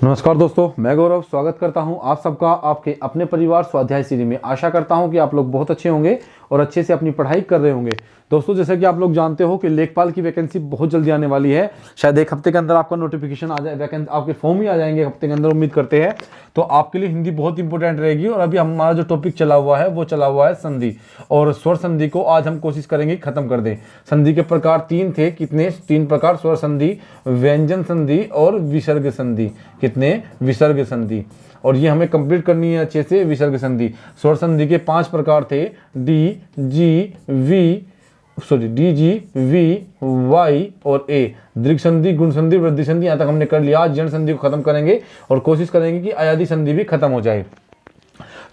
नमस्कार दोस्तों, मैं गौरव स्वागत करता हूं आप सबका आपके अपने परिवार स्वाध्याय सीरी में। आशा करता हूं कि आप लोग बहुत अच्छे होंगे और अच्छे से अपनी पढ़ाई कर रहे होंगे। दोस्तों, जैसे कि आप लोग जानते हो कि लेखपाल की वैकेंसी बहुत जल्दी आने वाली है। शायद एक हफ्ते के अंदर आपका नोटिफिकेशन आ जाए, वैकेंसी आपके फॉर्म ही आ जाएंगे हफ्ते के अंदर, उम्मीद करते हैं। तो आपके लिए हिंदी बहुत इंपॉर्टेंट रहेगी। और अभी हमारा जो टॉपिक चला हुआ है वो चला हुआ है संधि और स्वर संधि को आज हम कोशिश करेंगे खत्म कर दें। संधि के प्रकार तीन थे। कितने? तीन प्रकार: स्वर संधि, व्यंजन संधि और विसर्ग संधि। कितने? विसर्ग संधि। और ये हमें कंप्लीट करनी है अच्छे से। विसर्ग संधि, स्वर संधि के 5 प्रकार थे: डी जी वी वाई और ए। दीर्घ संधि, गुण संधि, वृद्धि संधि, यहाँ तक हमने कर लिया। आज जन संधि को खत्म करेंगे और कोशिश करेंगे कि अयादी संधि भी खत्म हो जाए।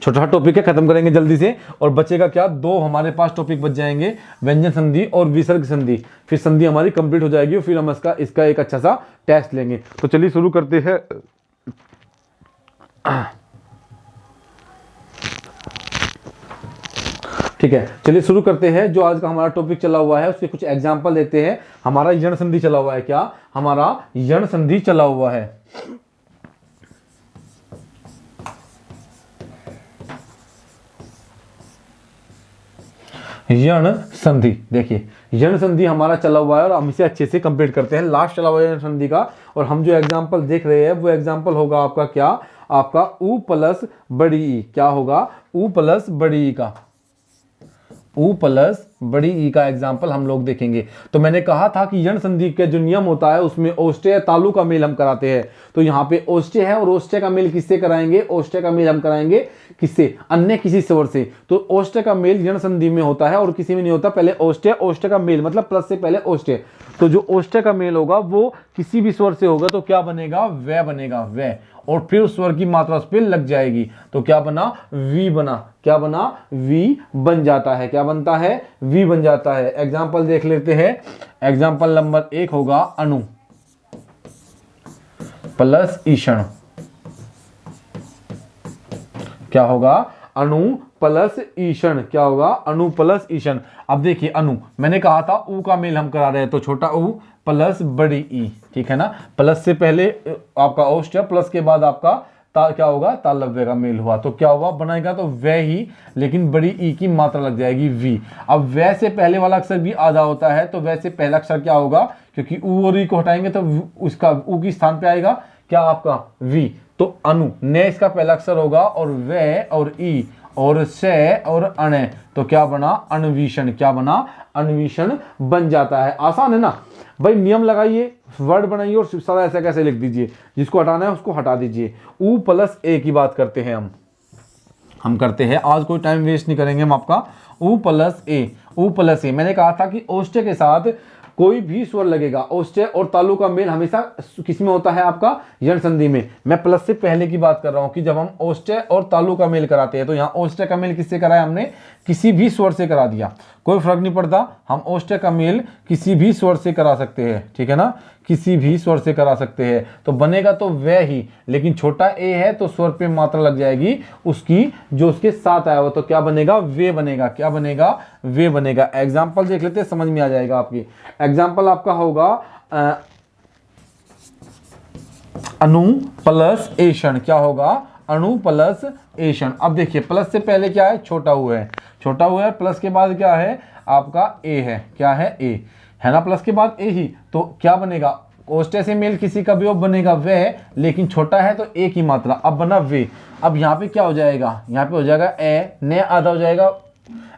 छोटा टॉपिक है, खत्म करेंगे जल्दी से। और बचेगा क्या? 2 हमारे पास टॉपिक बच जाएंगे, व्यंजन संधि और विसर्ग संधि। फिर संधि हमारी कंप्लीट हो जाएगी और फिर हम इसका एक अच्छा सा टेस्ट लेंगे। तो चलिए शुरू करते हैं। ठीक है, चलिए शुरू करते हैं। जो आज का हमारा टॉपिक चला हुआ है उसके कुछ एग्जाम्पल देते हैं। हमारा यण संधि चला हुआ है। क्या? हमारा यण संधि चला हुआ है। यण संधि, देखिए यण संधि हमारा चला हुआ है और हम इसे अच्छे से कंप्लीट करते हैं। लास्ट चला हुआ है यण संधि का। और हम जो एग्जांपल देख रहे हैं वो एग्जांपल होगा आपका क्या? आपका उ प्लस बड़ी ई। क्या होगा? उ प्लस बड़ी ई का। उ प्लस बड़ी ई का एग्जाम्पल हम लोग देखेंगे। तो मैंने कहा था कि यण संधि का जो नियम होता है उसमें ओष्ठ्य तालु का मेल हम कराते हैं। तो यहाँ पे ओष्ठ्य है और ओष्ठ्य का मेल किससे कराएंगे? ओष्ठ्य का मेल हम कराएंगे किससे? अन्य किसी स्वर से। तो ओष्ठ्य का मेल यण संधि में होता है और किसी में नहीं होता। पहले ओष्ठ्य का मेल मतलब प्लस से पहले ओष्ठ्य। तो जो ओष्ठ्य का मेल होगा वो किसी भी स्वर से होगा तो क्या बनेगा? वह बनेगा, वह। और फिर उस स्वर की मात्रा उस पर लग जाएगी तो क्या बना? वी बना। क्या बना? वी बन जाता है। क्या बनता है? वी बन जाता है। एग्जाम्पल देख लेते हैं। एग्जाम्पल नंबर 1 होगा अणु प्लस ईषण। क्या होगा? अणु प्लस ईषण। क्या होगा? अणु प्लस ईषण। अब देखिए अणु, मैंने कहा था उ का मेल हम करा रहे हैं तो छोटा उ प्लस बड़ी ई। ठीक है ना? प्लस से पहले आपका ओष्ठ्य, प्लस के बाद आपका क्या होगा? तालव्य का मेल हुआ तो क्या हुआ? बनाएगा तो वह ही, लेकिन बड़ी ई की मात्रा लग जाएगी वी। अब वह से पहले वाला अक्षर भी आधा होता है तो वह से पहला अक्षर क्या होगा? क्योंकि उ और ई को हटाएंगे तो उसका उ की स्थान पे आएगा क्या? आपका वी। तो अनु ने इसका पहला अक्षर होगा और वह और ई और से और अण तो क्या बना? अन्वीषण। क्या बना? अन्वीषण बन जाता है। आसान है ना भाई? नियम लगाइए, वर्ड बनाइए और सारा ऐसा कैसे लिख दीजिए। जिसको हटाना है उसको हटा दीजिए। उ प्लस ए की बात करते हैं हम करते हैं। आज कोई टाइम वेस्ट नहीं करेंगे हम आपका। उ प्लस ए। उ प्लस ए, मैंने कहा था कि ओष्ठ्य के साथ कोई भी स्वर लगेगा। ओष्ठ्य और तालु का मेल हमेशा किसमें होता है? आपका यण संधि में। मैं प्लस से पहले की बात कर रहा हूं कि जब हम ओष्ठ्य और तालु का मेल कराते हैं तो यहाँ ओष्ठ्य का मेल किससे कराया हमने? किसी भी स्वर से करा दिया, कोई फर्क नहीं पड़ता। हम ओष्ठ्य का मेल किसी भी स्वर से करा सकते हैं। ठीक है ना? किसी भी स्वर से करा सकते हैं तो बनेगा तो वह ही, लेकिन छोटा ए है तो स्वर पे मात्रा लग जाएगी उसकी जो उसके साथ आया हुआ। तो क्या बनेगा? वे बनेगा। क्या बनेगा? वे बनेगा। एग्जाम्पल देख लेते हैं, समझ में आ जाएगा आपकी। एग्जाम्पल आपका होगा अणु प्लस एषण। क्या होगा? अणु प्लस एषण। अब देखिए प्लस से पहले क्या है? छोटा उ है। छोटा उ है, प्लस के बाद क्या है? आपका ए है। क्या है? ए है ना? प्लस के बाद ए ही तो क्या बनेगा? ओष्ठ्य से मेल किसी का भी बनेगा वह, लेकिन छोटा है तो ए की मात्रा। अब बना वे। अब यहाँ पे क्या हो जाएगा? यहाँ पे हो जाएगा ए, ने आधा हो जाएगा,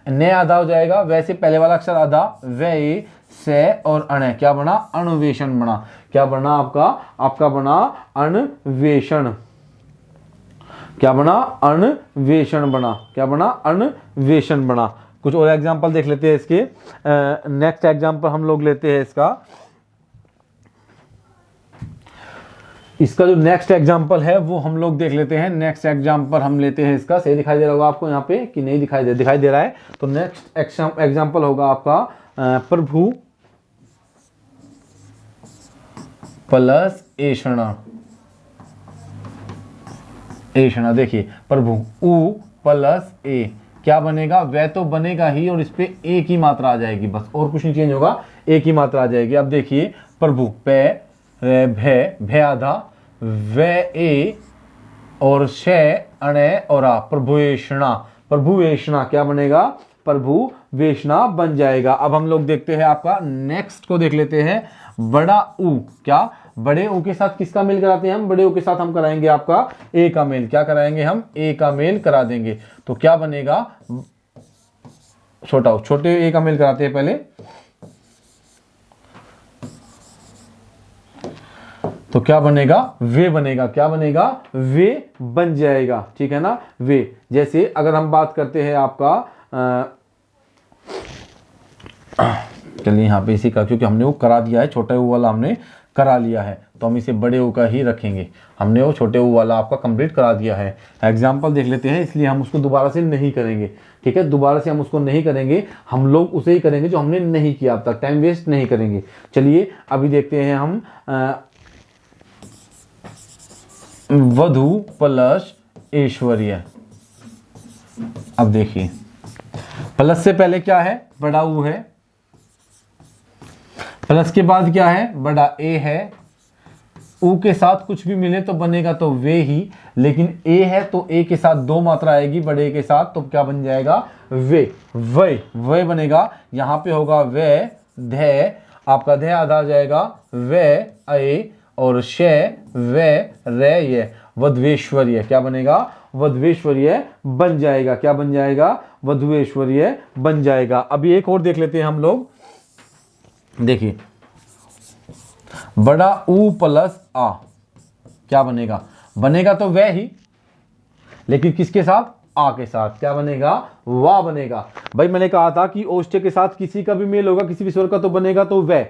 ने आधा हो जाएगा, वैसे पहले वाला अक्षर आधा, वे से और अण। क्या बना? अन्वेषण बना। क्या बना आपका? आपका बना अन्वेषण। क्या बना? अन्वेषण बना। क्या बना? अन्वेषण बना। कुछ और एग्जांपल देख लेते हैं इसके। नेक्स्ट एग्जांपल हम लोग लेते हैं इसका जो नेक्स्ट एग्जांपल है वो हम लोग देख लेते हैं। नेक्स्ट एग्जांपल हम लेते हैं इसका। सही दिखाई दे रहा होगा आपको यहाँ पे कि नहीं? दिखाई दे रहा है। तो नेक्स्ट एग्जांपल होगा आपका प्रभु प्लस एषणा। एषणा, देखिए प्रभु उ प्लस ए। क्या बनेगा? वह तो बनेगा ही और इस पे ए की मात्रा आ जाएगी बस, और कुछ नहीं चेंज होगा, ए की मात्रा आ जाएगी। अब देखिए प्रभु पे भे आधा वे ए और शे अणे और आ, प्रभुवेशना, प्रभुवेशना क्या बनेगा, प्रभुवेशना बन जाएगा। अब हम लोग देखते हैं आपका नेक्स्ट को देख लेते हैं, बड़ा ऊ, क्या बड़े ऊ के साथ किसका मेल कराते हैं हम, बड़े ऊ के साथ हम कराएंगे आपका ए का मेल, क्या कराएंगे हम, ए का मेल करा देंगे। तो क्या बनेगा, छोटा ऊ, छोटे ए का मेल कराते हैं पहले, तो क्या बनेगा, वे बनेगा, क्या बनेगा, वे बन जाएगा, ठीक है ना, वे। जैसे अगर हम बात करते हैं आपका चलिए यहाँ पे इसी का, क्योंकि हमने वो करा दिया है, छोटा ऊ वाला हमने करा लिया है, तो हम इसे बड़े ऊ का ही रखेंगे। हमने वो छोटे ऊ वाला आपका कंप्लीट करा दिया है। एग्जाम्पल देख लेते हैं, इसलिए हम उसको दोबारा से नहीं करेंगे, ठीक है, दोबारा से हम उसको नहीं करेंगे, हम लोग उसे ही करेंगे जो हमने नहीं किया अब तक, टाइम वेस्ट नहीं करेंगे। चलिए अभी देखते हैं हम वधु प्लस ऐश्वर्य। अब देखिए प्लस से पहले क्या है, बड़ा ऊ है, प्लस के बाद क्या है, बड़ा ए है, ऊ के साथ कुछ भी मिले तो बनेगा तो वे ही, लेकिन ए है तो ए के साथ दो मात्रा आएगी बड़े के साथ, तो क्या बन जाएगा, वे, वे बनेगा। यहां पे होगा वे, ध, आपका ध आधा आ जाएगा, वे ए और शे, वे रे ये, वध्वेश्वर्य क्या बनेगा, वध्वेश्वर्य बन जाएगा, क्या बन जाएगा, वध्वेश्वर्य बन जाएगा। अभी एक और देख लेते हैं हम लोग, देखिए बड़ा ऊ प्लस आ, क्या बनेगा, बनेगा तो वह ही, लेकिन किसके साथ, आ के साथ, क्या बनेगा, वाह बनेगा। भाई मैंने कहा था कि ओष्ठ्य के साथ किसी का भी मेल होगा, किसी भी स्वर का, तो बनेगा तो वह,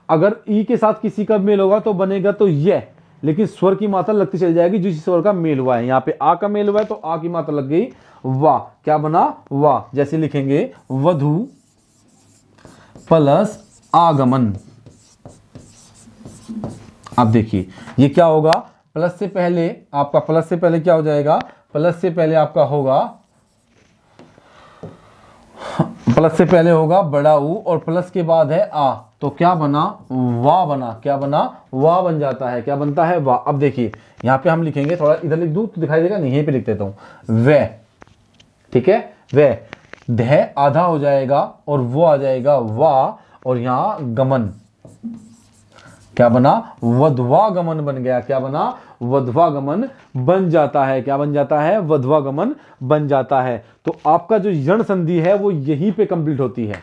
अगर ई के साथ किसी का मेल होगा तो बनेगा तो यह, लेकिन स्वर की मात्रा लगती चल जाएगी जिस स्वर का मेल हुआ है। यहाँ पे आ का मेल हुआ है तो आ की मात्रा लग गई, वाह, क्या बना, वाह। जैसे लिखेंगे वधु प्लस आगमन। अब देखिए ये क्या होगा, प्लस से पहले आपका, प्लस से पहले क्या हो जाएगा, प्लस से पहले आपका होगा, प्लस से पहले होगा बड़ा ऊ और प्लस के बाद है आ, तो क्या बना, वाह बना, क्या बना, वाह बन जाता है, क्या बनता है, वाह। अब देखिए यहां पे हम लिखेंगे, थोड़ा इधर लिख दूं तो दिखाई देगा, नहीं यहीं पे लिख देता हूं, वे, ठीक है, वे, ध आधा हो जाएगा और वो आ जाएगा वाह, और यहां गमन, क्या बना, वध्वागमन बन गया, क्या बना, वध्वागमन बन जाता है, क्या बन जाता है, वध्वागमन बन जाता है। तो आपका जो यण संधि है वो यहीं पे कंप्लीट होती है।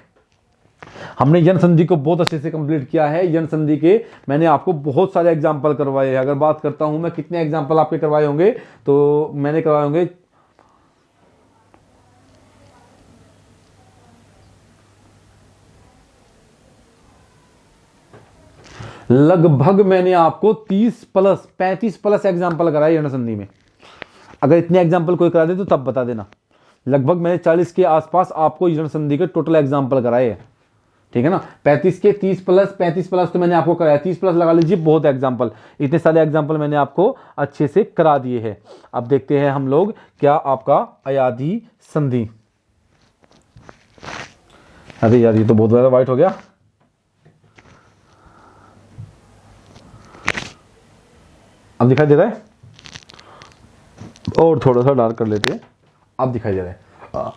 हमने यण संधि को बहुत अच्छे से कंप्लीट किया है। यण संधि के मैंने आपको बहुत सारे एग्जाम्पल करवाए हैं। अगर बात करता हूं मैं कितने एग्जाम्पल आपके करवाए होंगे, तो मैंने करवाए होंगे लगभग, मैंने आपको 30 प्लस 35 प्लस एग्जाम्पल कराए यण संधि में। अगर इतने एग्जाम्पल कोई करा दे तो तब बता देना। लगभग मैंने 40 के आसपास आपको यण संधि के टोटल एग्जाम्पल कराए हैं, ठीक है ना। 35 के 30 प्लस 35 प्लस तो मैंने आपको कराया, 30 प्लस लगा लीजिए, बहुत एग्जाम्पल, इतने सारे एग्जाम्पल मैंने आपको अच्छे से करा दिए हैं। अब देखते हैं हम लोग क्या आपका अयाधी संधि। अरे यार ये तो बहुत ज्यादा वाइट हो गया। अब दिखाई दे रहा है, और थोड़ा सा डार्क कर लेते हैं। अब दिखाई दे रहा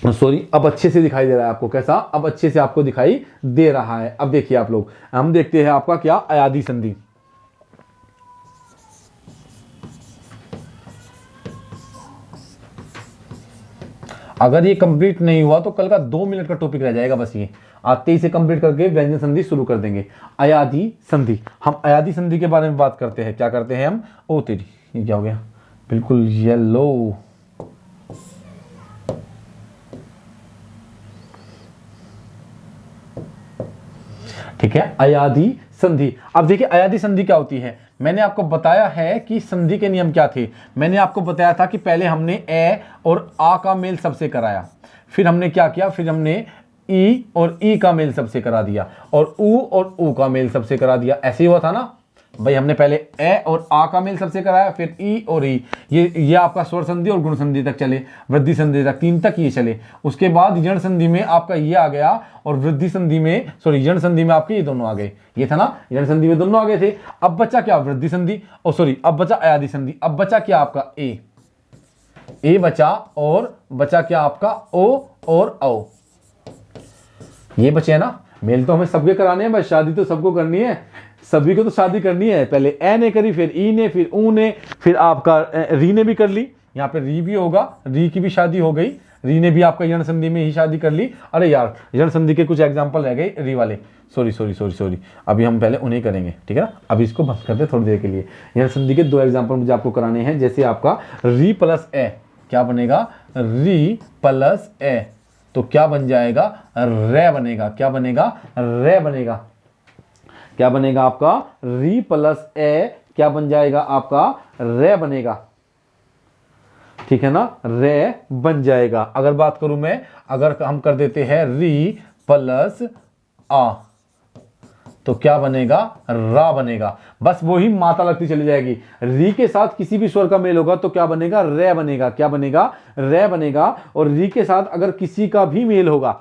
है, सॉरी, अब अच्छे से दिखाई दे रहा है आपको। कैसा, अब अच्छे से आपको दिखाई दे रहा है। अब देखिए आप लोग, हम देखते हैं आपका क्या, अयाधी संधि। अगर ये कंप्लीट नहीं हुआ तो कल का 2 मिनट का टॉपिक रह जाएगा बस। ये आते ही से कंप्लीट करके व्यंजन संधि शुरू कर देंगे। अयाधी संधि, हम अयाधी संधि के बारे में बात करते हैं। क्या करते हैं हम, ओ तेरी, ये क्या हो गया, बिल्कुल येलो, ठीक है, अयाधी संधि। अब देखिए अयाधी संधि क्या होती है। मैंने आपको बताया है कि संधि के नियम क्या थे। मैंने आपको बताया था कि पहले हमने ए और आ का मेल सबसे कराया, फिर हमने क्या किया, फिर हमने ई और ई का मेल सबसे करा दिया, और ऊ और ऊ का मेल सबसे करा दिया। ऐसे ही हुआ था ना। भाई हमने पहले ए और आ का मेल सबसे कराया, फिर ई और ई, ये आपका स्वर संधि और गुण संधि तक चले, वृद्धि संधि तक, 3 तक ये चले। उसके बाद यण संधि में आपका ये आ गया, और वृद्धि संधि में यण संधि में आपके ये दोनों आ गए, ये था ना, यण संधि में दोनों आ गए थे। अब बचा क्या, वृद्धि संधि, अब बचा अयादि संधि। अब बचा क्या आपका ए बचा, और बचा क्या आपका ओ और औ, ये बचे है ना। मेल तो हमें सबके कराने हैं, बस शादी तो सबको करनी है, सभी को तो शादी करनी है। पहले ए ने करी, फिर ई ने, फिर ऊ ने, फिर आपका री ने भी कर ली, यहाँ पे री भी होगा, री की भी शादी हो गई, री ने भी आपका यण संधि में ही शादी कर ली। अरे यार यण संधि के कुछ एग्जाम्पल रह गए री वाले, सॉरी, अभी हम पहले उन्हें करेंगे, ठीक है ना। अभी इसको बंद करते थोड़ी देर के लिए। यण संधि के 2 एग्जाम्पल मुझे आपको कराने हैं। जैसे आपका री प्लस ए, क्या बनेगा, री प्लस ए, तो क्या बन जाएगा, रे बनेगा। क्या बनेगा, रे बनेगा। क्या बनेगा आपका, री प्लस ए क्या बन जाएगा आपका, रे बनेगा, ठीक है ना, रे बन जाएगा। अगर बात करूं मैं, अगर हम कर देते हैं री प्लस आ, तो क्या बनेगा, रा बनेगा। बस वही मात्रा लगती चली जाएगी। री के साथ किसी भी स्वर का मेल होगा तो क्या बनेगा, रे बनेगा। क्या बनेगा, रे बनेगा। और री के साथ अगर किसी का भी मेल होगा,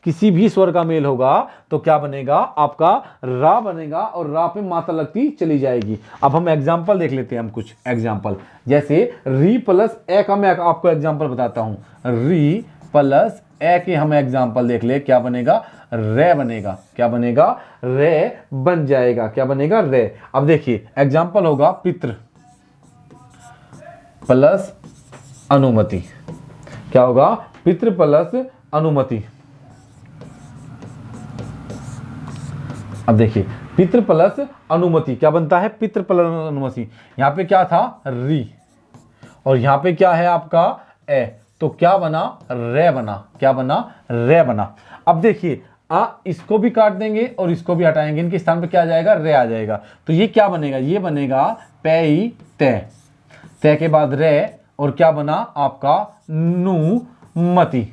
किसी भी स्वर का मेल होगा, तो क्या बनेगा आपका, रा बनेगा, और रा पे मात्रा लगती चली जाएगी। अब हम एग्जाम्पल देख लेते हैं, हम कुछ एग्जाम्पल। जैसे री प्लस ए का मैं आपको एग्जाम्पल बताता हूं। री प्लस ए के हम एग्जाम्पल देख ले, क्या बनेगा, रे बनेगा। क्या बनेगा, रे बन जाएगा। क्या बनेगा, रे। अब देखिए एग्जाम्पल होगा पितृ प्लस अनुमति। क्या होगा, पितृ प्लस अनुमति। अब देखिए पितृ प्लस अनुमति क्या बनता है, पितृ प्लस अनुमति। यहां पे क्या था, री, और यहां पे क्या है आपका ए, तो क्या बना, रे बना। क्या बना, रे बना। अब देखिए इसको भी काट देंगे और इसको भी हटाएंगे, इनके स्थान पे क्या आ जाएगा, रे आ जाएगा। तो ये क्या बनेगा, ये बनेगा पे तय, तय के बाद रे, और क्या बना आपका नुमति।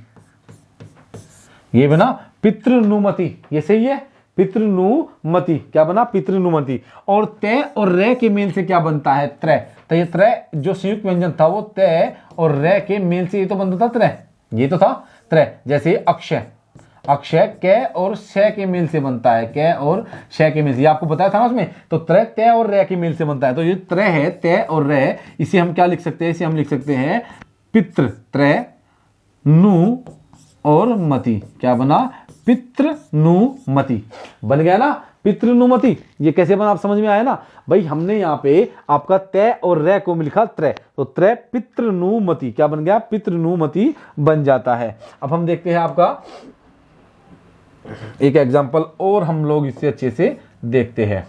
ये बना पितृनुमति। ये सही है, पितृनुमति। क्या बना, पितृनुमति। और तय और रे के मेल से क्या बनता है, त्रय। तो ये त्रय जो संयुक्त व्यंजन था वो तय और रे के मेल से ये तो बनता था त्रय, ये तो था त्रय। जैसे अक्षय, अक्षय क और श के मेल से बनता है, क और श के मेल से, ये आपको बताया था ना उसमें। तो त्रय तय और रे के मेल से बनता है। तो ये त्रय है, तय और रे, इसे हम क्या लिख सकते हैं, इसे हम लिख सकते हैं पितृ, त्रय, नु और मति। क्या बना, पितृनुमति बन गया ना, पितृनुमति। ये कैसे बना, आप समझ में आया ना भाई। हमने यहाँ पे आपका तय और रे को लिखा त्रय, तो त्रय पितृनुमति क्या बन गया, पितृनुमति बन जाता है। अब हम देखते हैं आपका एक एग्जांपल और, हम लोग इससे अच्छे से देखते हैं,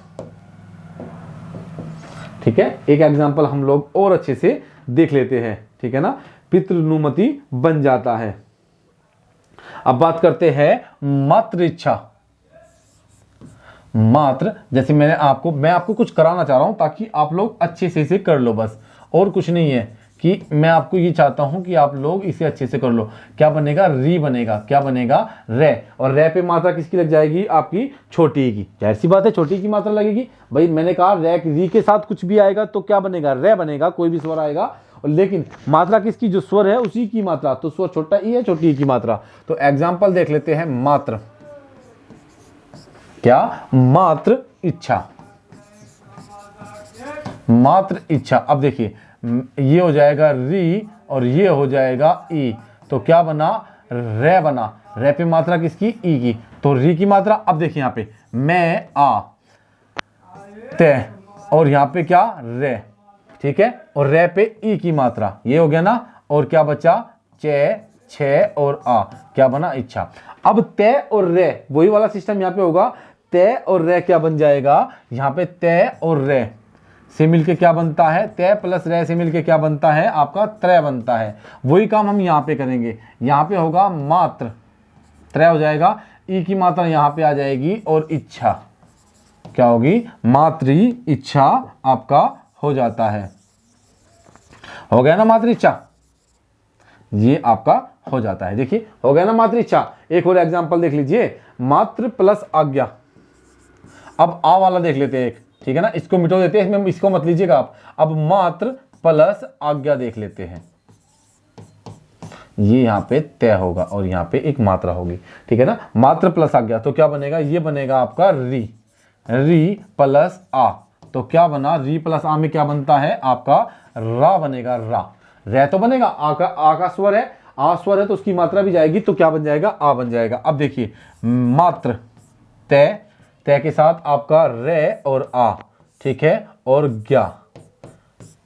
ठीक है। एक एग्जांपल हम लोग और अच्छे से देख लेते हैं, ठीक है ना। पितृनुमति बन जाता है। अब बात करते हैं मातृ इच्छा। मात्र, जैसे मैं आपको कुछ कराना चाह रहा हूं ताकि आप लोग अच्छे से इसे कर लो, बस और कुछ नहीं है। कि मैं आपको ये चाहता हूं कि आप लोग इसे अच्छे से कर लो। क्या बनेगा, री बनेगा। क्या बनेगा, रे। और रे पे मात्रा किसकी लग जाएगी, आपकी छोटी की। जाहिर सी बात है छोटी की मात्रा लगेगी भाई। मैंने कहा रे, री के साथ कुछ भी आएगा तो क्या बनेगा, रे बनेगा। कोई भी स्वर आएगा, लेकिन मात्रा किसकी, जो स्वर है उसी की मात्रा। तो स्वर छोटा ई है, छोटी ई की मात्रा। तो एग्जाम्पल देख लेते हैं, मात्र। क्या, मात्र इच्छा, मात्र इच्छा। अब देखिए ये हो जाएगा री और ये हो जाएगा ई, तो क्या बना, रे बना। रे पे मात्रा किसकी, ई की, तो री की मात्रा। अब देखिए यहाँ पे मैं आ ते, और यहाँ पे क्या, रे, ठीक है। और रे पे ई की मात्रा, ये हो गया ना। और क्या बचा, चे, छे और आ, क्या बना, इच्छा। अब तय और रे, वही वाला सिस्टम यहाँ पे होगा। तय और रे क्या बन जाएगा, यहाँ पे तय और रे से मिलके क्या बनता है, तय प्लस रे से मिलके क्या बनता है, आपका त्रय बनता है। वही काम हम यहाँ पे करेंगे। यहाँ पे होगा मात्र, त्रय हो जाएगा, ई की मात्रा यहाँ पे आ जाएगी, और इच्छा क्या होगी, मातृ इच्छा आपका हो जाता है। हो गया ना मातृ इच्छा, ये आपका हो जाता है। देखिए हो गया ना मातृ इच्छा। एक और एग्जांपल देख लीजिए, मात्र प्लस आज्ञा। अब आ वाला देख लेते हैं एक, ठीक है ना, इसको मिटो देते हैं, इसमें इसको मत लीजिएगा आप। अब मात्र प्लस आज्ञा देख लेते हैं, ये यहाँ पे तय होगा और यहाँ पे एक मात्रा होगी, ठीक है ना, मात्र प्लस आज्ञा, तो क्या बनेगा, ये बनेगा आपका री, री प्लस आ, तो क्या बना, री प्लस आ में क्या बनता है आपका रा बनेगा, रा, रे तो बनेगा, आ का स्वर है, आ स्वर है तो उसकी मात्रा भी जाएगी, तो क्या बन जाएगा, आ बन जाएगा। अब देखिए मात्र तय, तय के साथ आपका रे और आ, ठीक है, और ज्ञा,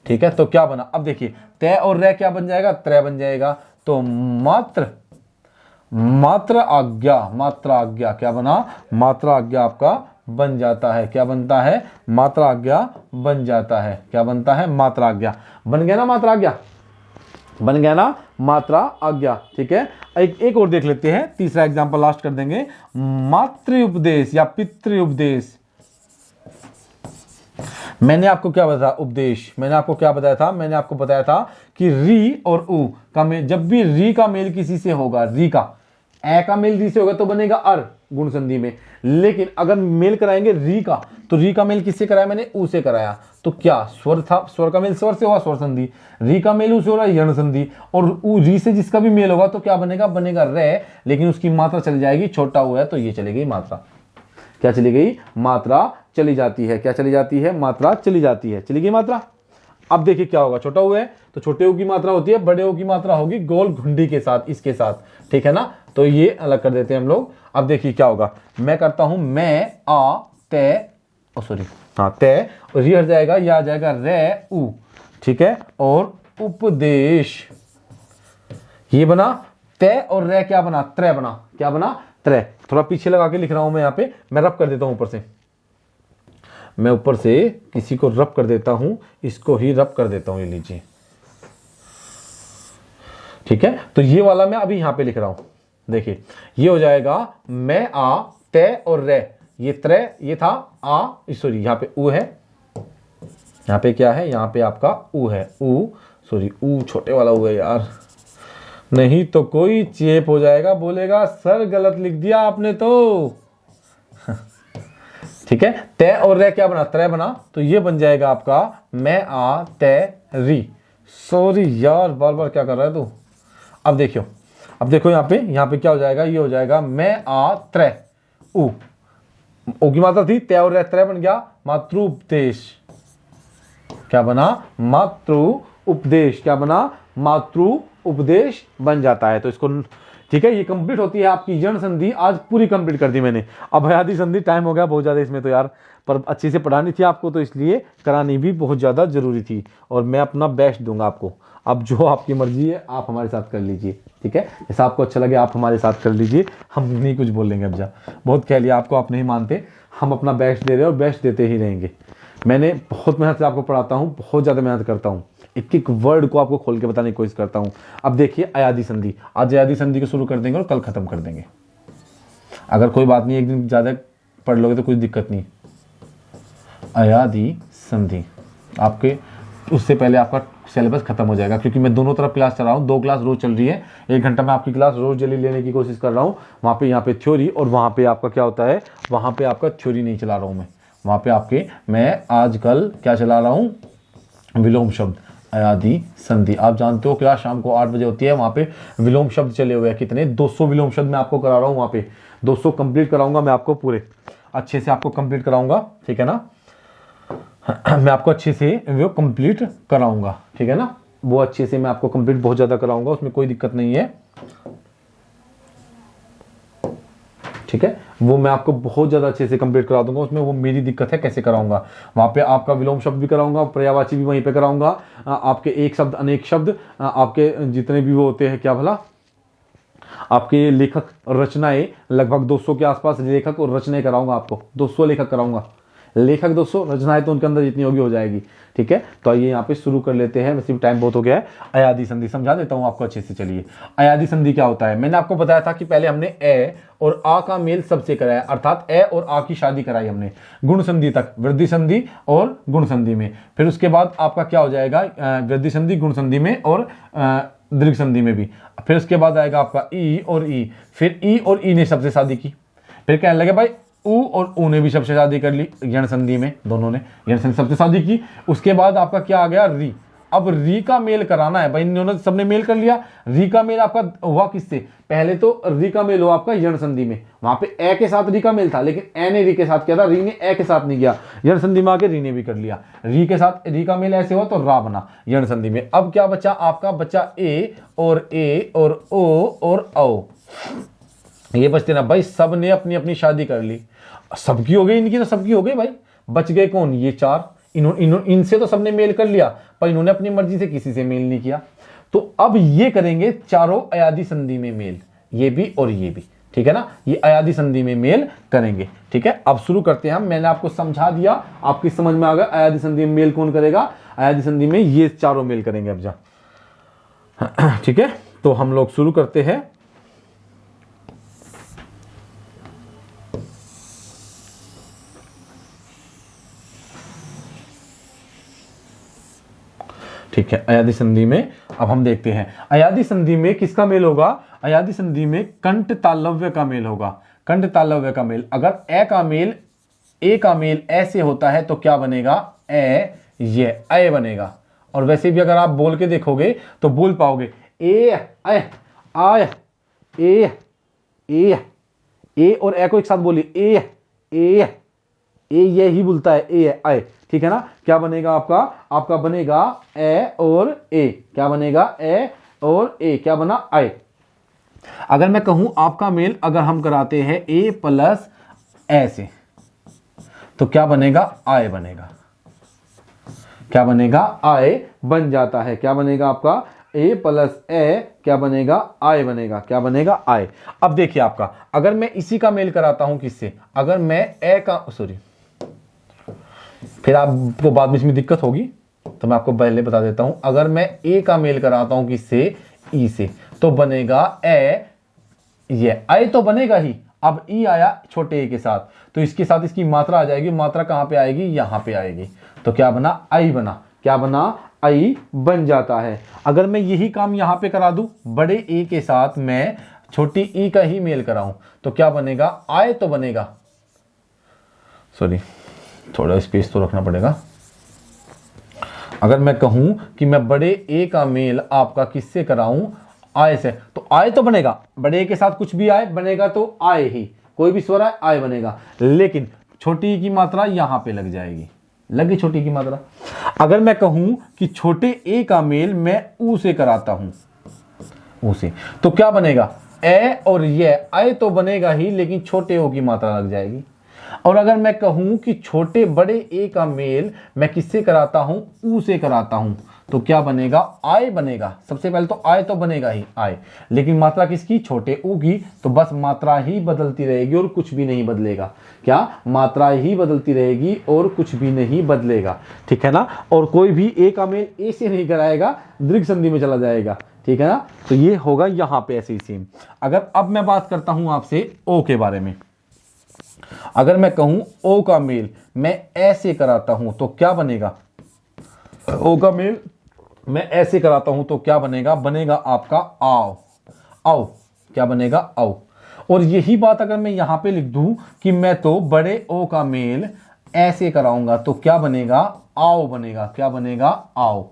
ठीक है, तो क्या बना, अब देखिए तय और रे क्या बन जाएगा, त्रय बन जाएगा, तो मात्र, मात्र आज्ञा, मात्रा आज्ञा क्या बना, मात्रा आज्ञा आपका बन जाता है, क्या बनता है, मात्रा आज्ञा बन जाता है, क्या बनता है, मात्रा आज्ञा बन गया ना, मात्रा आज्ञा बन गया ना, मात्रा आज्ञा, ठीक है। एक और देख लेते हैं, तीसरा एग्जांपल लास्ट कर देंगे, मातृ उपदेश या पितृ उपदेश। मैंने आपको क्या बताया, उपदेश, मैंने आपको क्या बताया था, मैंने आपको बताया था कि री और उ का मेल, जब भी री का मेल किसी से होगा, री का, ए का मेल री से होगा तो बनेगा अर गुण संधि में, लेकिन अगर मेल कराएंगे री का, तो री का मेल किससे कराया, मैंने उ से कराया, तो क्या स्वर था, स्वर का मेल स्वर से होगा स्वर संधि, री का मेल उ से हो रहा है यण संधि, और उ री से जिसका भी मेल होगा तो क्या बनेगा, बनेगा रे, लेकिन उसकी मात्रा चली जाएगी, छोटा हुआ है तो ये चली गई मात्रा, क्या चली गई, मात्रा चली जाती है, क्या चली जाती है, मात्रा चली जाती है, चली गई मात्रा। अब देखिए क्या होगा, छोटा हुआ है तो छोटे ऊ की मात्रा होती है, बड़े ऊ की मात्रा होगी गोल घुंडी के साथ, इसके साथ, ठीक है ना, तो ये अलग कर देते हैं हम लोग। अब देखिए क्या होगा, मैं करता हूं, मैं आ तय, सॉरी हाँ तय, और ये हट जाएगा, यह आ जाएगा रे उ, ठीक है, और उपदेश, ये बना तय और रे क्या बना, त्रय बना, क्या बना, त्रय। थोड़ा पीछे लगा के लिख रहा हूं मैं, यहाँ पे मैं रब कर देता हूं ऊपर से, मैं ऊपर से किसी को रब कर देता हूं, इसको ही रब कर देता हूं, ये लीजिए, ठीक है। तो ये वाला मैं अभी यहां पे लिख रहा हूं, देखिए ये हो जाएगा, मैं आ तय और रे, ये त्रय, ये था आ, सॉरी यहाँ पे उ है, यहाँ पे क्या है, यहाँ पे आपका उ है, उ सॉरी उ छोटे वाला उ है यार, नहीं तो कोई चेप हो जाएगा, बोलेगा सर गलत लिख दिया आपने तो ठीक है, तय और रे क्या बना, त्रय बना, तो ये बन जाएगा आपका मैं आ तय री, सॉरी यार बार बार क्या कर रहा है तू। अब देखियो, अब देखो यहाँ पे क्या हो जाएगा, ये हो जाएगा मैं आ त्रय उ, ओ की मात्रा थी, तय और रे त्रय बन गया, मातृ उपदेश, क्या बना, मातृ उपदेश, क्या बना, मातृ उपदेश बन जाता है। तो इसको ठीक है, ये कंप्लीट होती है आपकी यण संधि, आज पूरी कंप्लीट कर दी मैंने। अब हयादी संधि टाइम हो गया बहुत ज़्यादा इसमें तो यार, पर अच्छे से पढ़ानी थी आपको, तो इसलिए करानी भी बहुत ज़्यादा ज़रूरी थी, और मैं अपना बेस्ट दूंगा आपको। अब जो आपकी मर्जी है आप हमारे साथ कर लीजिए, ठीक है, जैसा आपको अच्छा लगे आप हमारे साथ कर लीजिए, हम नहीं कुछ बोलेंगे। अब जा बहुत कह लिया आपको, आप नहीं मानते, हम अपना बेस्ट दे रहे हैं और बेस्ट देते ही रहेंगे। मैंने बहुत मेहनत से आपको पढ़ाता हूँ, बहुत ज़्यादा मेहनत करता हूँ, एक एक वर्ड को आपको खोल के बताने की कोशिश करता हूँ। अब देखिए अयादी संधि, आज अयादी संधि को शुरू कर देंगे और कल खत्म कर देंगे, अगर कोई बात नहीं, एक दिन ज़्यादा पढ़ लोगे तो कुछ दिक्कत नहीं। अयादी संधि आपके, उससे पहले आपका सिलेबस खत्म हो जाएगा, क्योंकि मैं दोनों तरफ क्लास चला रहा हूँ, 2 क्लास रोज चल रही है, 1 घंटा में आपकी क्लास रोज जल्दी लेने की कोशिश कर रहा हूँ। वहाँ पे यहाँ पे थ्योरी, और वहाँ पे आपका क्या होता है, वहाँ पे आपका थ्योरी नहीं चला रहा हूँ मैं, वहाँ पे आपके मैं आजकल क्या चला रहा हूँ, विलोम शब्द, अयादी संधि। आप जानते हो क्लास शाम को 8 बजे होती है, वहाँ पे विलोम शब्द चले हुए हैं, कितने 200 विलोम शब्द मैं आपको करा रहा हूँ, वहाँ पे 200 कंप्लीट कराऊंगा मैं आपको, पूरे अच्छे से आपको कंप्लीट कराऊंगा, ठीक है ना, मैं आपको अच्छे से वो कंप्लीट कराऊंगा, ठीक है ना, वो अच्छे से मैं आपको कंप्लीट बहुत ज़्यादा कराऊंगा, उसमें कोई दिक्कत नहीं है, ठीक है, वो मैं आपको बहुत ज़्यादा अच्छे से कंप्लीट करा दूंगा, उसमें वो मेरी दिक्कत है कैसे कराऊंगा। वहाँ पे आपका विलोम शब्द भी कराऊंगा, पर्यायवाची भी वहीं पे कराऊंगा, आपके एक शब्द अनेक शब्द, आपके जितने भी वो होते हैं क्या भला, आपके लेखक रचनाएं, लगभग 200 के आसपास लेखक और रचनाएं कराऊंगा आपको, 200 लेखक कराऊंगा, लेखक 200, रचनाएं तो उनके अंदर जितनी होगी हो जाएगी, ठीक है। तो आइए यहाँ पे शुरू कर लेते हैं, वैसे भी टाइम बहुत हो गया है। अयादी संधि समझा देता हूँ आपको अच्छे से, चलिए। अयादी संधि क्या होता है, मैंने आपको बताया था कि पहले हमने ए और आ का मेल सबसे कराया, अर्थात ए और आ की शादी कराई हमने गुण संधि तक, वृद्धि संधि और गुण संधि में, फिर उसके बाद आपका क्या हो जाएगा, वृद्धि संधि गुण संधि में और दीर्घ संधि में भी, फिर उसके बाद आएगा आपका ई और ई, फिर ई और ई ने सबसे शादी की, फिर कहने लगे भाई ऊ और ऊ ने भी सबसे शादी कर ली यण संधि में, दोनों ने यण संधि सबसे शादी की। उसके बाद आपका क्या आ गया, री। अब री का मेल कराना है भाई, इन्होंने सबने मेल कर लिया। री का मेल आपका हुआ किससे, पहले तो री का मेल हुआ आपका यण संधि में, वहां पे ए के साथ री का मेल था, लेकिन ए ने री के साथ किया था, री ने ए के साथ नहीं किया। यण संधि में आके री ने भी कर लिया, री के साथ री का मेल ऐसे हुआ तो रा बना यण संधि में। अब क्या बचा आपका, बचा ए और ओ और औ। ये बचते ना भाई, सब ने अपनी अपनी शादी कर ली, सबकी हो गई, इनकी तो सबकी हो गई भाई। बच गए कौन, ये चार। इनसे तो सबने मेल कर लिया, पर इन्होंने अपनी मर्जी से किसी से मेल नहीं किया। तो अब ये करेंगे चारों अयादी संधि में मेल, ये भी और ये भी, ठीक है ना, ये अयादी संधि में मेल करेंगे। ठीक है, अब शुरू करते हैं हम। मैंने आपको समझा दिया, आपकी समझ में आ गया अयादी संधि में मेल कौन करेगा। अयादी संधि में ये चारों मेल करेंगे अब जा। ठीक है, तो हम लोग शुरू करते हैं। ठीक है, अयादी संधि में अब हम देखते हैं, अयादी संधि में किसका मेल होगा, अयादी संधि में कंठ तालव्य का मेल होगा। कंठ तालव्य का मेल, अगर ए का मेल ऐसे होता है तो क्या बनेगा, ए ये अय बनेगा। और वैसे भी अगर आप बोल के देखोगे तो बोल पाओगे, ए अय आय ए और ए को एक साथ बोलिए, ए ये ही बोलता है, ए आय। ठीक है ना, क्या बनेगा आपका बनेगा ए और ए, क्या बनेगा ए और ए, क्या बना आय। अगर मैं कहूं आपका मेल अगर हम कराते हैं ए प्लस ए से, तो क्या बनेगा, आय बनेगा, क्या बनेगा, आय बन जाता है। क्या बनेगा आपका ए प्लस ए, क्या बनेगा, आय बनेगा, क्या बनेगा, आय। अब देखिए आपका, अगर मैं इसी का मेल कराता हूं किससे, अगर मैं ए का, सॉरी फिर आपको बाद में इसमें दिक्कत होगी तो मैं आपको पहले बता देता हूं। अगर मैं ए का मेल कराता हूं किससे, ई से, तो बनेगा ए, ये आई तो बनेगा ही। अब ई आया छोटे ए के साथ, तो इसके साथ इसकी मात्रा आ जाएगी, मात्रा कहां पे आएगी, यहां पे आएगी, तो क्या बना, आई बना, क्या बना, आई बन जाता है। अगर मैं यही काम यहां पे करा दूं, बड़े ए के साथ मैं छोटी ई का ही मेल कराऊं, तो क्या बनेगा, आय तो बनेगा, सॉरी थोड़ा स्पेस तो रखना पड़ेगा। अगर मैं कहूं कि मैं बड़े ए का मेल आपका किससे कराऊं, आय से, तो आय तो बनेगा, बड़े ए के साथ कुछ भी आय बनेगा तो आय ही, कोई भी स्वर आय बनेगा, लेकिन छोटी ई की मात्रा यहां पे लग जाएगी, लगी छोटी की मात्रा। अगर मैं कहूं कि छोटे ए का मेल मैं ऊ से कराता हूं, ऊ से, तो क्या बनेगा, ए और ये आय तो बनेगा ही, लेकिन छोटे ओ की मात्रा लग जाएगी। और अगर मैं कहूं कि छोटे बड़े ए का मेल मैं किससे कराता हूं, ऊ से कराता हूं, तो क्या बनेगा, आय बनेगा। सबसे पहले तो आय तो बनेगा ही, आय, लेकिन मात्रा किसकी, छोटे ऊ की, तो बस मात्रा ही बदलती रहेगी और कुछ भी नहीं बदलेगा। क्या, मात्रा ही बदलती रहेगी और कुछ भी नहीं बदलेगा। ठीक है ना, और कोई भी ए का मेल ए से नहीं कराएगा, दीर्घ संधि में चला जाएगा। ठीक है ना, तो ये होगा यहां पे ऐसे ही सेम। अगर अब मैं बात करता हूं आपसे ओ के बारे में, अगर मैं कहूं ओ का मेल मैं ऐसे कराता हूं तो क्या बनेगा, ओ का मेल मैं ऐसे कराता हूं तो क्या बनेगा, बनेगा आपका आओ, आओ, क्या बनेगा, आओ। और यही बात अगर मैं यहां पे लिख दूं कि मैं तो बड़े ओ का मेल ऐसे कराऊंगा, तो क्या बनेगा, आओ बनेगा, क्या बनेगा, आओ,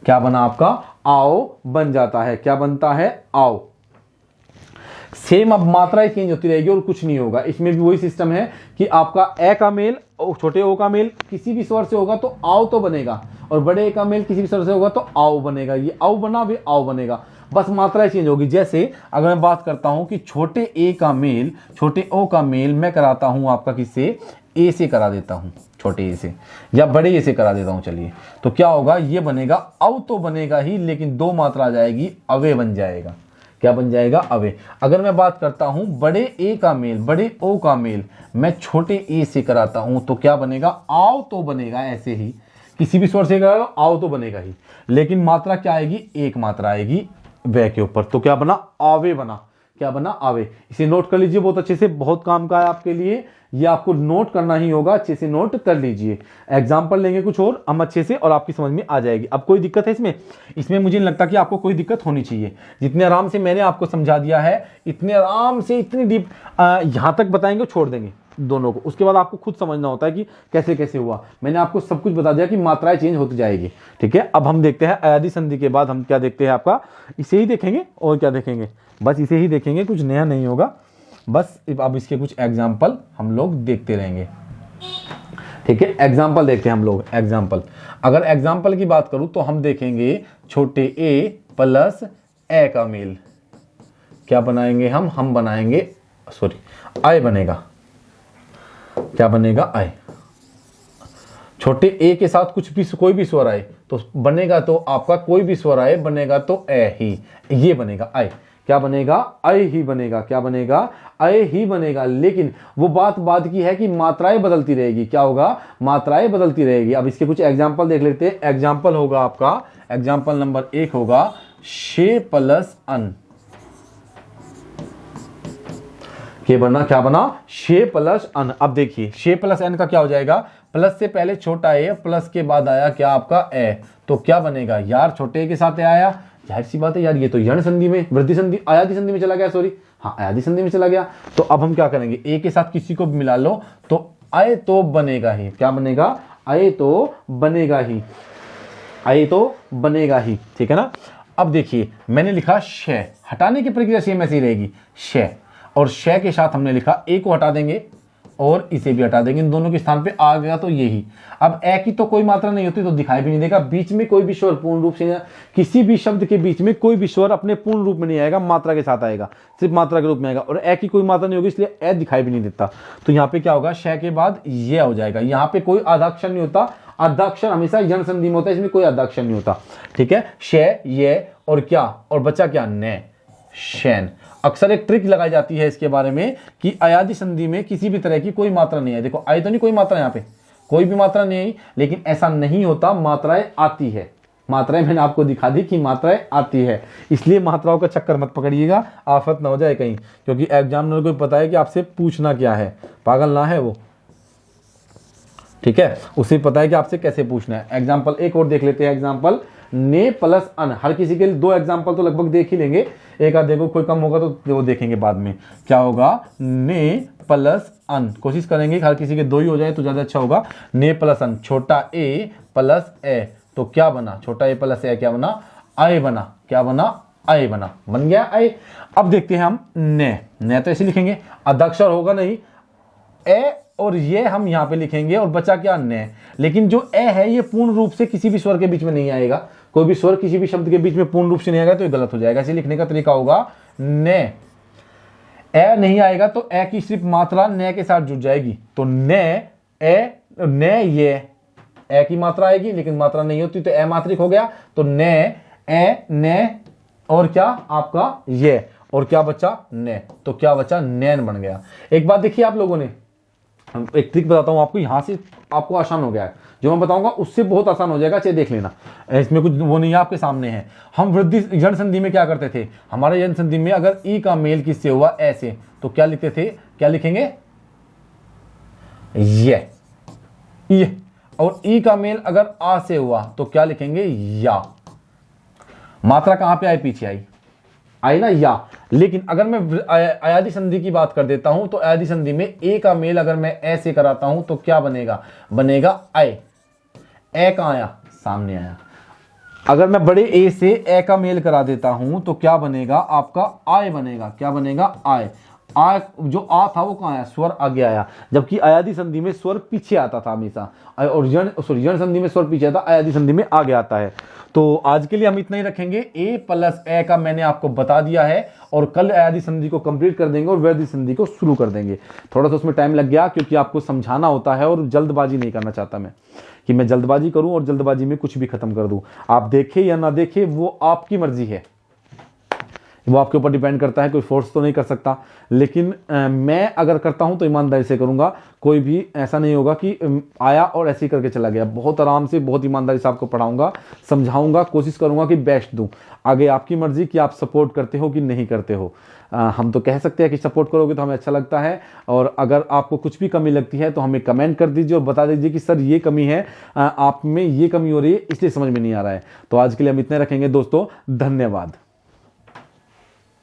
क्या बना आपका, आओ बन जाता है, क्या बनता है, आओ। सेम अब मात्रा चेंज होती रहेगी और कुछ नहीं होगा। इसमें भी वही सिस्टम है कि आपका ए का मेल छोटे ओ का मेल किसी भी स्वर से होगा तो आओ तो बनेगा, और बड़े ए का मेल किसी भी स्वर से होगा तो आओ बनेगा। ये आओ बना, भी आओ बनेगा, बस मात्रा चेंज होगी। जैसे अगर मैं बात करता हूं कि छोटे ए का मेल छोटे ओ का मेल मैं कराता हूं आपका किससे, ए से करा देता हूं, छोटे ए से या बड़े ए से करा देता हूं, चलिए, तो क्या होगा, ये बनेगा, औ तो बनेगा ही, लेकिन दो मात्रा आ जाएगी, अवे बन जाएगा। क्या बन जाएगा, अवे। अगर मैं बात करता हूं बड़े ए का मेल बड़े ओ का मेल मैं छोटे ए से कराता हूं, तो क्या बनेगा, आओ तो बनेगा, ऐसे ही किसी भी स्वर से करा आओ तो बनेगा ही, लेकिन मात्रा क्या आएगी, एक मात्रा आएगी वे के ऊपर, तो क्या बना, आवे बना। क्या बना, आवे। इसे नोट कर लीजिए बहुत अच्छे से, बहुत काम का है आपके लिए, ये आपको नोट करना ही होगा, अच्छे से नोट कर लीजिए। एग्जाम्पल लेंगे कुछ और हम अच्छे से, और आपकी समझ में आ जाएगी। अब कोई दिक्कत है इसमें? इसमें मुझे नहीं लगता कि आपको कोई दिक्कत होनी चाहिए। जितने आराम से मैंने आपको समझा दिया है, इतने आराम से, इतनी डीप यहाँ तक बताएंगे, छोड़ देंगे दोनों को। उसके बाद आपको खुद समझना होता है कि कैसे कैसे हुआ। मैंने आपको सब कुछ बता दिया कि मात्राएं चेंज होती जाएगी, ठीक है। अब हम देखते हैं अयादी संधि के बाद हम क्या देखते हैं, आपका इसे ही देखेंगे और क्या देखेंगे, बस इसे ही देखेंगे, कुछ नया नहीं होगा। बस अब इसके कुछ एग्जाम्पल हम लोग देखते रहेंगे, ठीक है। एग्जाम्पल देखते हैं हम लोग। एग्जाम्पल, अगर एग्जाम्पल की बात करूं तो हम देखेंगे छोटे ए प्लस ए का मेल क्या बनाएंगे हम बनाएंगे, सॉरी, आय बनेगा। क्या बनेगा, आय। छोटे ए के साथ कुछ भी, कोई भी स्वर आए तो बनेगा, तो आपका कोई भी स्वर आए बनेगा तो ए ही, ये बनेगा आय। क्या बनेगा, अय ही बनेगा। क्या बनेगा, अय ही बनेगा। लेकिन वो बात की है कि मात्राएं बदलती रहेगी। क्या होगा, मात्राएं बदलती रहेगी। अब इसके कुछ एग्जाम्पल देख लेते हैं। एग्जाम्पल होगा आपका, एग्जाम्पल नंबर 1 होगा शे प्लस अन। ये बना, क्या बना, शे प्लस अन। अब देखिए शे प्लस एन का क्या हो जाएगा, प्लस से पहले छोटा ए, प्लस के बाद आया क्या आपका ए, तो क्या बनेगा यार, छोटे ए के साथ ए आया, जाहिर सी बात है यार, ये तो यण संधि में, वृद्धि संधि, अयादी संधि में चला गया, सॉरी, हाँ अयादी संधि में चला गया। तो अब हम क्या करेंगे, ए के साथ किसी को भी मिला लो तो आय तो बनेगा ही। क्या बनेगा, आय तो बनेगा ही, आय तो बनेगा ही, ठीक है ना। अब देखिए मैंने लिखा शय, हटाने की प्रक्रिया सेम ऐसी रहेगी, शय, और शय के साथ हमने लिखा ए को हटा देंगे और इसे भी हटा देंगे, इन दोनों के स्थान पे आ गया तो यही। अब ए की तो कोई मात्रा नहीं होती तो दिखाई भी नहीं देगा, बीच में कोई भी स्वर पूर्ण रूप से, किसी भी शब्द के बीच में कोई भी स्वर अपने पूर्ण रूप में नहीं आएगा, मात्रा के साथ आएगा, सिर्फ मात्रा के रूप में आएगा, और ए की कोई मात्रा नहीं होगी, इसलिए ए दिखाई भी नहीं देता। तो यहाँ पे क्या होगा, शय के बाद ये हो जाएगा। यहाँ पे कोई आधाक्षर नहीं होता, आधाक्षर हमेशा यण संधि में होता है, इसमें कोई आधाक्षर नहीं होता, ठीक है। शय, ये और क्या, और बचा क्या, ने, शैन। अक्सर एक ट्रिक लगाई जाती है इसके बारे में कि अयादी संधि में किसी भी तरह की कोई मात्रा नहीं है। देखो आई तो नहीं कोई मात्रा, यहाँ पे कोई भी मात्रा नहीं आई, लेकिन ऐसा नहीं होता, मात्राएं आती है। मात्राएं मैंने आपको दिखा दी कि मात्राएं आती है, इसलिए मात्राओं का चक्कर मत पकड़िएगा, आफत ना हो जाए कहीं, क्योंकि एग्जामिनर को पता है कि आपसे पूछना क्या है, पागल ना है वो, ठीक है, उसे पता है कि आपसे कैसे पूछना है। एग्जाम्पल एक और देख लेते हैं। एग्जाम्पल ने प्लस अन, हर किसी के लिए 2 एग्जाम्पल तो लगभग देख ही लेंगे, एक आध देखो कोई कम होगा तो वो देखेंगे बाद में। क्या होगा, ने प्लस अन, कोशिश करेंगे हर किसी के 2 ही हो जाए तो ज्यादा अच्छा होगा। ने प्लस अन, छोटा ए प्लस ए, तो क्या बना, छोटा ए प्लस ए क्या बना, आय बना। क्या बना, आय बना, बन गया आय। अब देखते हैं हम ने तो ऐसे लिखेंगे, अधाक्षर होगा नहीं, ए और ये हम यहाँ पे लिखेंगे, और बचा क्या, ने। लेकिन जो ए है ये पूर्ण रूप से किसी भी स्वर के बीच में नहीं आएगा, कोई भी स्वर किसी भी शब्द के बीच में पूर्ण रूप से नहीं आएगा तो ये गलत हो जाएगा। इसे लिखने का तरीका होगा ने, ए नहीं आएगा तो ए की सिर्फ मात्रा ने के साथ जुड़ जाएगी, तो ने, ए, ने, ये ए की मात्रा आएगी, लेकिन मात्रा नहीं होती तो ए मात्रिक हो गया, तो ने, ए, ने, और क्या आपका ये, और क्या बचा, ने, तो क्या बचा, नैन बन गया। एक बात देखिए आप लोगों ने, एक ट्रिक बताता हूं आपको, यहां से आपको आसान हो गया है, जो मैं बताऊंगा उससे बहुत आसान हो जाएगा, चाहे देख लेना, इसमें कुछ वो नहीं है, आपके सामने है। हम वृद्धि यण संधि में क्या करते थे, हमारे यण संधि में अगर ई का मेल किससे हुआ, ऐसे, तो क्या लिखते थे, क्या लिखेंगे, ये, और ई का मेल अगर आ से हुआ तो क्या लिखेंगे, या। मात्रा कहां पे आई, पीछे आई ना, या। लेकिन अगर मैं अयादी संधि की बात कर देता हूं तो अयादी संधि में ए का मेल अगर मैं ऐसे कराता हूं तो क्या बनेगा, बनेगा आय। ए कहां आया, सामने आया। अगर मैं बड़े ए से ए का मेल करा देता हूं तो क्या बनेगा, आपका आय बनेगा। क्या बनेगा, आय। आ, जो आ था वो कहां आया, स्वर आगे आया, जबकि अयादी संधि में स्वर पीछे आता था हमेशा, और यण संधि में स्वर पीछे आता, अयादी संधि में आगे आता है। तो आज के लिए हम इतना ही रखेंगे। ए प्लस ए का मैंने आपको बता दिया है, और कल अयादी संधि को कंप्लीट कर देंगे और वृद्धि संधि को शुरू कर देंगे। थोड़ा सा उसमें टाइम लग गया क्योंकि आपको समझाना होता है, और जल्दबाजी नहीं करना चाहता मैं कि मैं जल्दबाजी करूं और जल्दबाजी में कुछ भी खत्म कर दूं। आप देखें या ना देखें वो आपकी मर्जी है, वो आपके ऊपर डिपेंड करता है, कोई फोर्स तो नहीं कर सकता। लेकिन मैं अगर करता हूं तो ईमानदारी से करूंगा, कोई भी ऐसा नहीं होगा कि आया और ऐसे ही करके चला गया। बहुत आराम से, बहुत ईमानदारी से आपको पढ़ाऊंगा, समझाऊंगा, कोशिश करूंगा कि बेस्ट दूं। आगे आपकी मर्जी कि आप सपोर्ट करते हो कि नहीं करते हो। हम तो कह सकते हैं कि सपोर्ट करोगे तो हमें अच्छा लगता है, और अगर आपको कुछ भी कमी लगती है तो हमें कमेंट कर दीजिए और बता दीजिए कि सर ये कमी है, आप में ये कमी हो रही है, इसलिए समझ में नहीं आ रहा है। तो आज के लिए हम इतने रखेंगे दोस्तों, धन्यवाद।